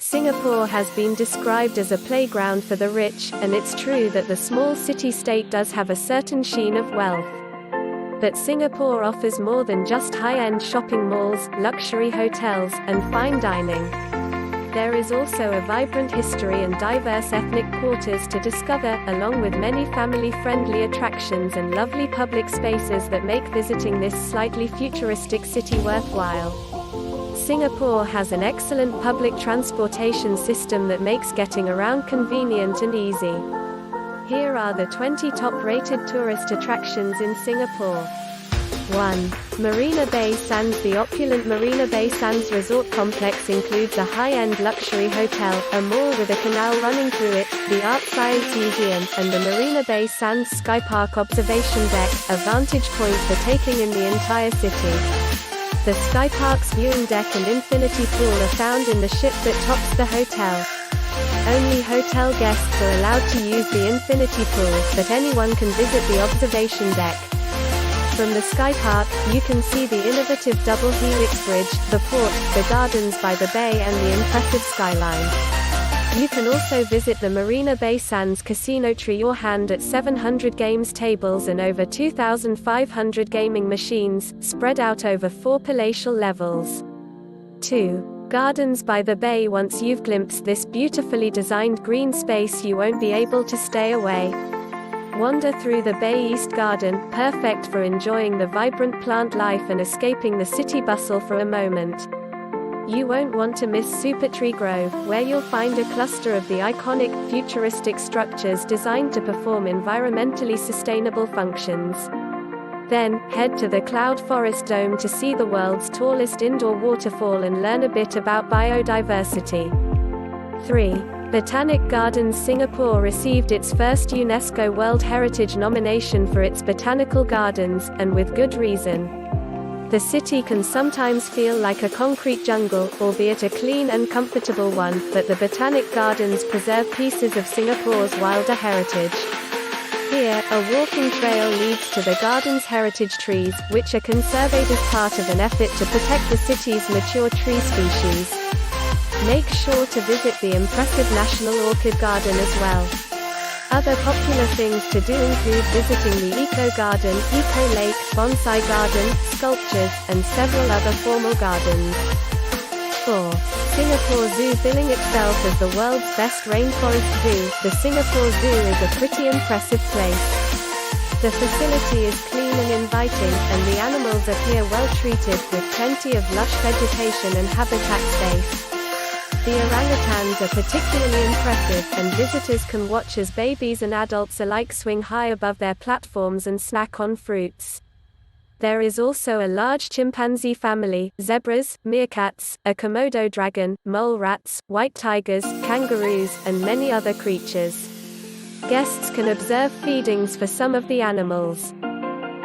Singapore has been described as a playground for the rich, and it's true that the small city-state does have a certain sheen of wealth. But Singapore offers more than just high-end shopping malls, luxury hotels, and fine dining. There is also a vibrant history and diverse ethnic quarters to discover, along with many family-friendly attractions and lovely public spaces that make visiting this slightly futuristic city worthwhile. Singapore has an excellent public transportation system that makes getting around convenient and easy. Here are the 20 top-rated tourist attractions in Singapore. 1. Marina Bay Sands. The opulent Marina Bay Sands resort complex includes a high-end luxury hotel, a mall with a canal running through it, the Art Science Museum, and the Marina Bay Sands Sky Park observation deck, a vantage point for taking in the entire city. The Sky Park's viewing deck and infinity pool are found in the ship that tops the hotel. Only hotel guests are allowed to use the infinity pool, but anyone can visit the observation deck. From the Sky Park, you can see the innovative double helix bridge, the port, the gardens by the bay and the impressive skyline. You can also visit the Marina Bay Sands Casino. Try your hand at 700 games tables and over 2,500 gaming machines, spread out over 4 palatial levels. 2. Gardens by the Bay. Once you've glimpsed this beautifully designed green space, you won't be able to stay away. Wander through the Bay East Garden, perfect for enjoying the vibrant plant life and escaping the city bustle for a moment. You won't want to miss Supertree Grove, where you'll find a cluster of the iconic, futuristic structures designed to perform environmentally sustainable functions. Then, head to the Cloud Forest Dome to see the world's tallest indoor waterfall and learn a bit about biodiversity. 3. Botanic Gardens. Singapore received its first UNESCO World Heritage nomination for its botanical gardens, and with good reason. The city can sometimes feel like a concrete jungle, albeit a clean and comfortable one, but the Botanic Gardens preserve pieces of Singapore's wilder heritage. Here, a walking trail leads to the garden's heritage trees, which are conserved as part of an effort to protect the city's mature tree species. Make sure to visit the impressive National Orchid Garden as well. Other popular things to do include visiting the Eco Garden, Eco Lake, Bonsai Garden, sculptures, and several other formal gardens. 4. Singapore Zoo. Billing itself as the world's best rainforest zoo, the Singapore Zoo is a pretty impressive place. The facility is clean and inviting, and the animals appear well treated, with plenty of lush vegetation and habitat space. The orangutans are particularly impressive, and visitors can watch as babies and adults alike swing high above their platforms and snack on fruits. There is also a large chimpanzee family, zebras, meerkats, a Komodo dragon, mole rats, white tigers, kangaroos, and many other creatures. Guests can observe feedings for some of the animals.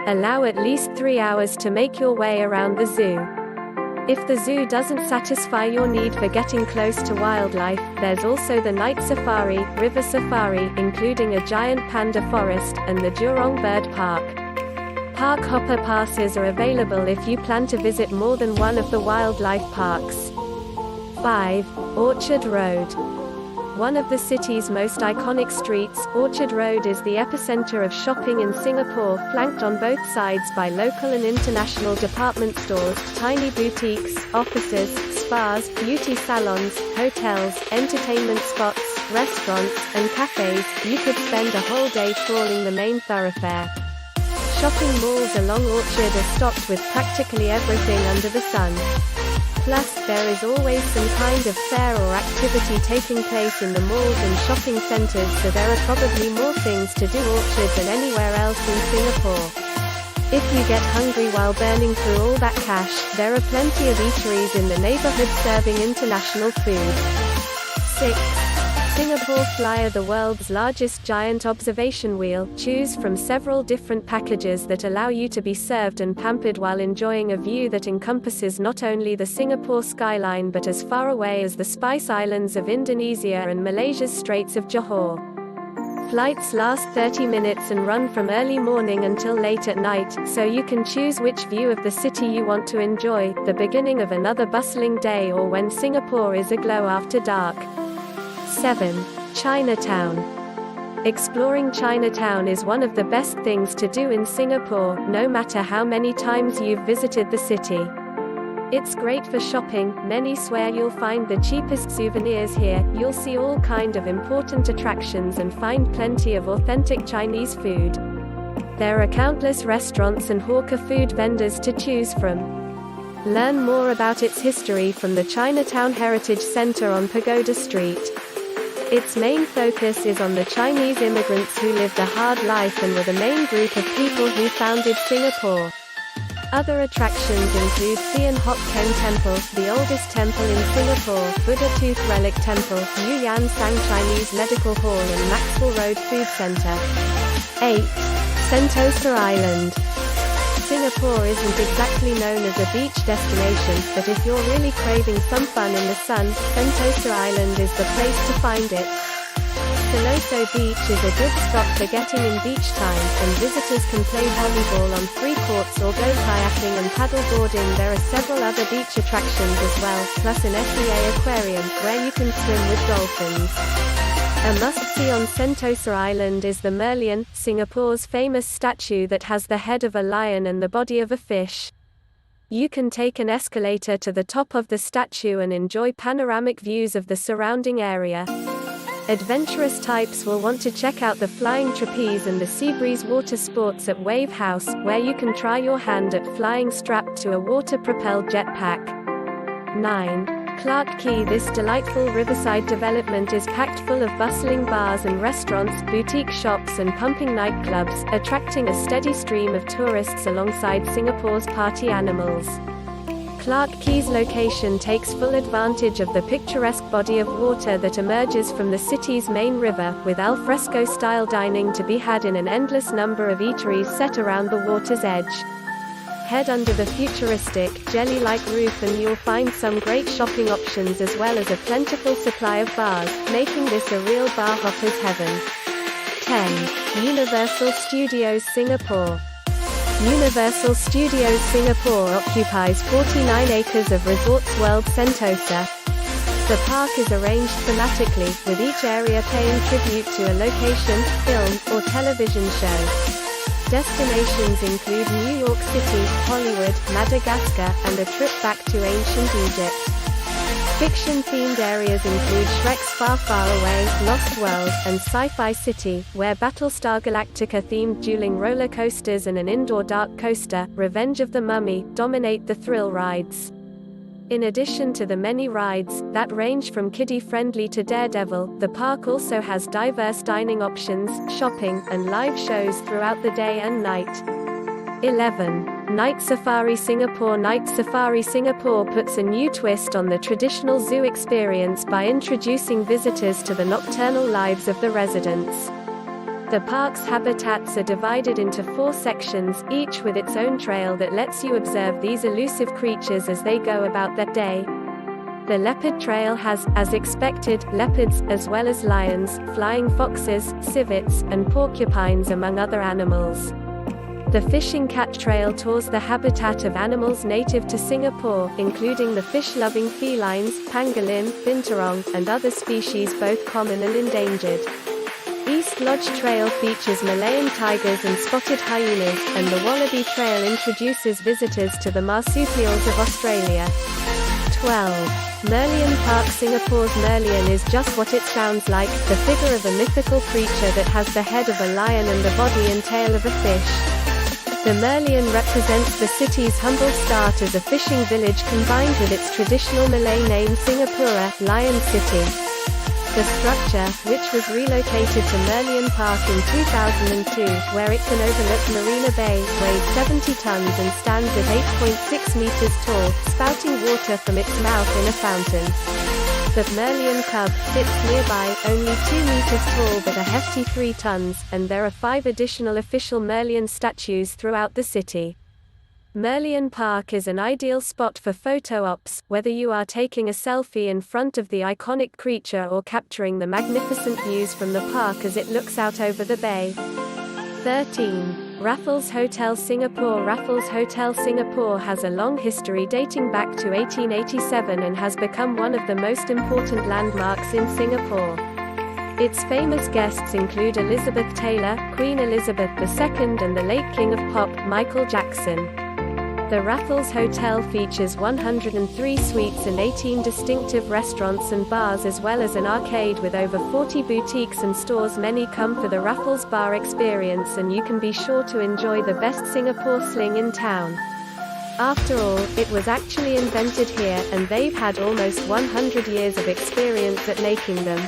Allow at least 3 hours to make your way around the zoo. If the zoo doesn't satisfy your need for getting close to wildlife, there's also the night safari, river safari, including a giant panda forest, and the Jurong Bird Park. Park hopper passes are available if you plan to visit more than one of the wildlife parks. 5. Orchard Road. One of the city's most iconic streets, Orchard Road is the epicenter of shopping in Singapore, flanked on both sides by local and international department stores, tiny boutiques, offices, spas, beauty salons, hotels, entertainment spots, restaurants, and cafes. You could spend a whole day trawling the main thoroughfare. Shopping malls along Orchard are stocked with practically everything under the sun. Plus, there is always some kind of fair or activity taking place in the malls and shopping centers, so there are probably more things to do Orchard than anywhere else in Singapore. If you get hungry while burning through all that cash, there are plenty of eateries in the neighborhood serving international food. 6. Singapore Flyer. The world's largest giant observation wheel. Choose from several different packages that allow you to be served and pampered while enjoying a view that encompasses not only the Singapore skyline but as far away as the Spice Islands of Indonesia and Malaysia's Straits of Johor. Flights last 30 minutes and run from early morning until late at night, so you can choose which view of the city you want to enjoy, the beginning of another bustling day or when Singapore is aglow after dark. 7. Chinatown. Exploring Chinatown is one of the best things to do in Singapore, no matter how many times you've visited the city. It's great for shopping. Many swear you'll find the cheapest souvenirs here. You'll see all kind of important attractions and find plenty of authentic Chinese food. There are countless restaurants and hawker food vendors to choose from. Learn more about its history from the Chinatown Heritage Center on Pagoda Street. Its main focus is on the Chinese immigrants who lived a hard life and were the main group of people who founded Singapore. Other attractions include S.E.A Hock Keng Temple, the oldest temple in Singapore, Buddha Tooth Relic Temple, Yu Yan Sang Chinese Medical Hall and Maxwell Road Food Center. 8. Sentosa Island. Singapore isn't exactly known as a beach destination, but if you're really craving some fun in the sun, Sentosa Island is the place to find it. Siloso Beach is a good spot for getting in beach time, and visitors can play volleyball on 3 courts or go kayaking and paddle boarding. There are several other beach attractions as well, plus an S.E.A. aquarium, where you can swim with dolphins. A must-see on Sentosa Island is the Merlion, Singapore's famous statue that has the head of a lion and the body of a fish. You can take an escalator to the top of the statue and enjoy panoramic views of the surrounding area. Adventurous types will want to check out the flying trapeze and the Seabreeze water sports at Wave House, where you can try your hand at flying strapped to a water-propelled jetpack. 9. Clarke Quay. This delightful riverside development is packed full of bustling bars and restaurants, boutique shops and pumping nightclubs, attracting a steady stream of tourists alongside Singapore's party animals. Clarke Quay's location takes full advantage of the picturesque body of water that emerges from the city's main river, with alfresco-style dining to be had in an endless number of eateries set around the water's edge. Head under the futuristic, jelly-like roof and you'll find some great shopping options as well as a plentiful supply of bars, making this a real bar hopper's heaven. 10. Universal Studios Singapore. Universal Studios Singapore occupies 49 acres of Resorts World Sentosa. The park is arranged thematically, with each area paying tribute to a location, film, or television show. Destinations include New York City, Hollywood, Madagascar, and a trip back to ancient Egypt. Fiction-themed areas include Shrek's Far Far Away, Lost World, and Sci-Fi City, where Battlestar Galactica-themed dueling roller coasters and an indoor dark coaster, Revenge of the Mummy, dominate the thrill rides. In addition to the many rides that range from kiddie-friendly to Daredevil, the park also has diverse dining options, shopping, and live shows throughout the day and night. 11. Night Safari Singapore. Night Safari Singapore puts a new twist on the traditional zoo experience by introducing visitors to the nocturnal lives of the residents. The park's habitats are divided into 4 sections, each with its own trail that lets you observe these elusive creatures as they go about their day. The Leopard Trail has, as expected, leopards, as well as lions, flying foxes, civets, and porcupines among other animals. The Fishing Cat Trail tours the habitat of animals native to Singapore, including the fish-loving felines, pangolin, binturong, and other species both common and endangered. East Lodge Trail features Malayan tigers and spotted hyenas, and the Wallaby Trail introduces visitors to the marsupials of Australia. 12. Merlion Park. Singapore's Merlion is just what it sounds like, the figure of a mythical creature that has the head of a lion and the body and tail of a fish. The Merlion represents the city's humble start as a fishing village combined with its traditional Malay name Singapura, Lion City. The structure, which was relocated to Merlion Park in 2002, where it can overlook Marina Bay, weighs 70 tons and stands at 8.6 meters tall, spouting water from its mouth in a fountain. The Merlion Cub sits nearby, only 2 meters tall but a hefty 3 tons, and there are 5 additional official Merlion statues throughout the city. Merlion Park is an ideal spot for photo ops, whether you are taking a selfie in front of the iconic creature or capturing the magnificent views from the park as it looks out over the bay. 13. Raffles Hotel Singapore. Raffles Hotel Singapore has a long history dating back to 1887 and has become one of the most important landmarks in Singapore. Its famous guests include Elizabeth Taylor, Queen Elizabeth II, and the late King of Pop, Michael Jackson. The Raffles Hotel features 103 suites and 18 distinctive restaurants and bars, as well as an arcade with over 40 boutiques and stores. Many come for the Raffles bar experience, and you can be sure to enjoy the best Singapore sling in town. After all, it was actually invented here, and they've had almost 100 years of experience at making them.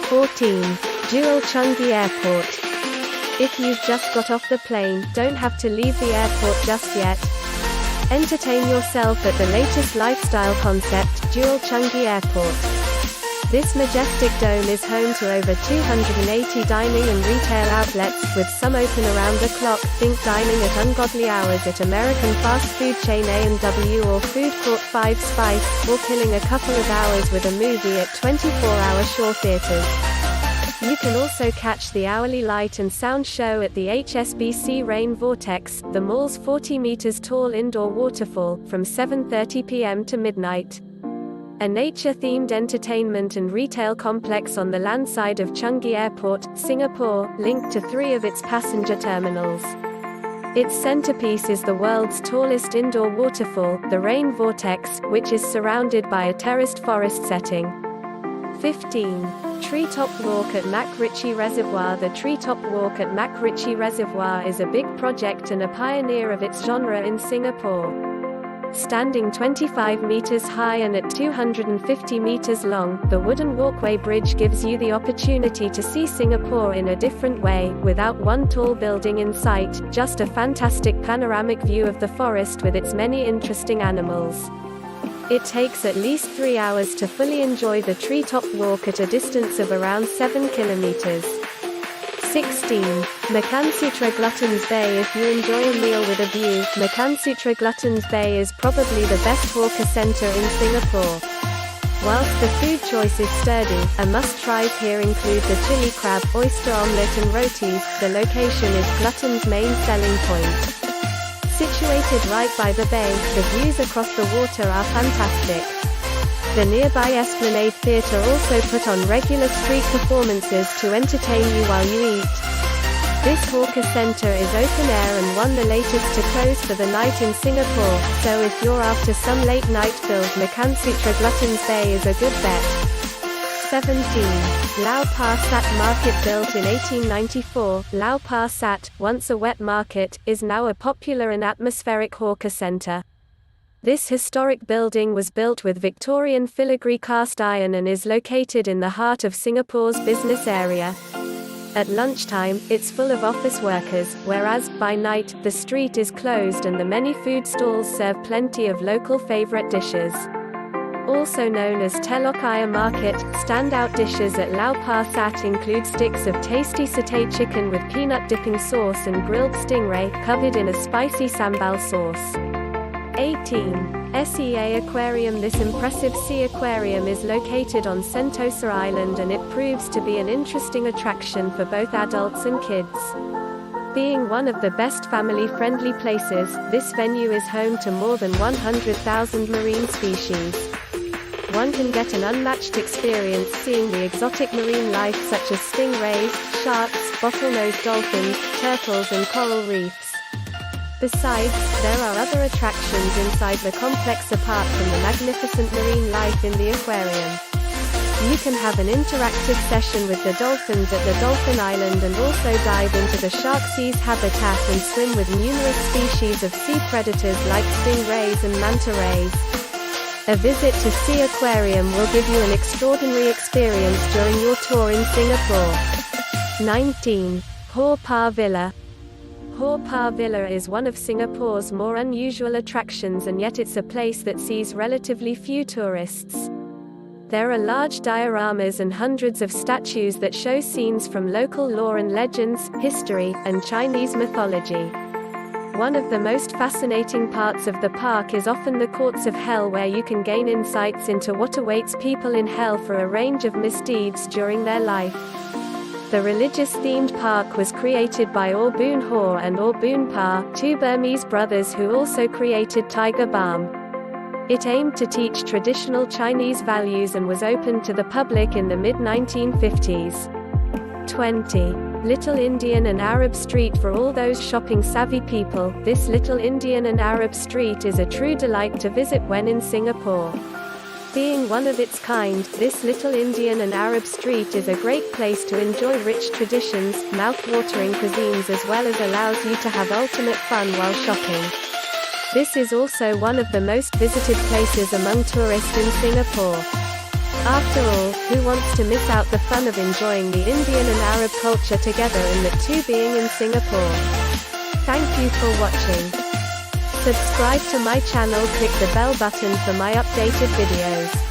14. Jewel Changi Airport. If you've just got off the plane, don't have to leave the airport just yet. Entertain yourself at the latest lifestyle concept, Jewel Changi Airport. This majestic dome is home to over 280 dining and retail outlets, with some open around the clock. Think dining at ungodly hours at American fast food chain A&W or food court Five Spice, or killing a couple of hours with a movie at 24-hour Shaw Theatres. You can also catch the hourly light and sound show at the HSBC Rain Vortex, the mall's 40 meters tall indoor waterfall, from 7:30 p.m. to midnight. A nature-themed entertainment and retail complex on the land side of Changi Airport, Singapore, linked to 3 of its passenger terminals. Its centerpiece is the world's tallest indoor waterfall, the Rain Vortex, which is surrounded by a terraced forest setting. 15. Treetop Walk at MacRitchie Reservoir. The Treetop Walk at MacRitchie Reservoir is a big project and a pioneer of its genre in Singapore. Standing 25 meters high and at 250 meters long, the wooden walkway bridge gives you the opportunity to see Singapore in a different way, without one tall building in sight, just a fantastic panoramic view of the forest with its many interesting animals. It takes at least 3 hours to fully enjoy the Treetop Walk at a distance of around 7 kilometers. 16. Makansutra Gluttons Bay. If you enjoy a meal with a view, Makansutra Gluttons Bay is probably the best hawker center in Singapore. Whilst the food choice is sturdy, a must-tries here include the chili crab, oyster omelette and rotis. The location is Glutton's main selling point. Situated right by the bay, the views across the water are fantastic. The nearby Esplanade Theatre also put on regular street performances to entertain you while you eat. This hawker centre is open air and one the latest to close for the night in Singapore, so if you're after some late night filled, Makansutra Gluttons Bay is a good bet. 17. Lau Pa Sat Market. Built in 1894, Lau Pa Sat, once a wet market, is now a popular and atmospheric hawker centre. This historic building was built with Victorian filigree cast iron and is located in the heart of Singapore's business area. At lunchtime, it's full of office workers, whereas, by night, the street is closed and the many food stalls serve plenty of local favourite dishes. Also known as Telok Ayer Market, standout dishes at Lau Pa Sat include sticks of tasty satay chicken with peanut dipping sauce and grilled stingray, covered in a spicy sambal sauce. 18. S.E.A. Aquarium. This impressive sea aquarium is located on Sentosa Island and it proves to be an interesting attraction for both adults and kids. Being one of the best family-friendly places, this venue is home to more than 100,000 marine species. One can get an unmatched experience seeing the exotic marine life such as stingrays, sharks, bottlenose dolphins, turtles and coral reefs. Besides, there are other attractions inside the complex apart from the magnificent marine life in the aquarium. You can have an interactive session with the dolphins at the Dolphin Island and also dive into the shark sea's habitat and swim with numerous species of sea predators like stingrays and manta rays. A visit to S.E.A. Aquarium will give you an extraordinary experience during your tour in Singapore. 19. Haw Par Villa. Haw Par Villa is one of Singapore's more unusual attractions, and yet it's a place that sees relatively few tourists. There are large dioramas and hundreds of statues that show scenes from local lore and legends, history, and Chinese mythology. One of the most fascinating parts of the park is often the courts of hell, where you can gain insights into what awaits people in hell for a range of misdeeds during their life. The religious-themed park was created by Aw Boon Haw and Aw Boon Pa, two Burmese brothers who also created Tiger Balm. It aimed to teach traditional Chinese values and was opened to the public in the mid-1950s. 20. Little Indian and Arab Street. For all those shopping-savvy people, this Little Indian and Arab Street is a true delight to visit when in Singapore. Being one of its kind, this Little Indian and Arab Street is a great place to enjoy rich traditions, mouth-watering cuisines, as well as allows you to have ultimate fun while shopping. This is also one of the most visited places among tourists in Singapore. After all, who wants to miss out the fun of enjoying the Indian and Arab culture together, and the two being in Singapore? Thank you for watching. Subscribe to my channel, click the bell button for my updated videos.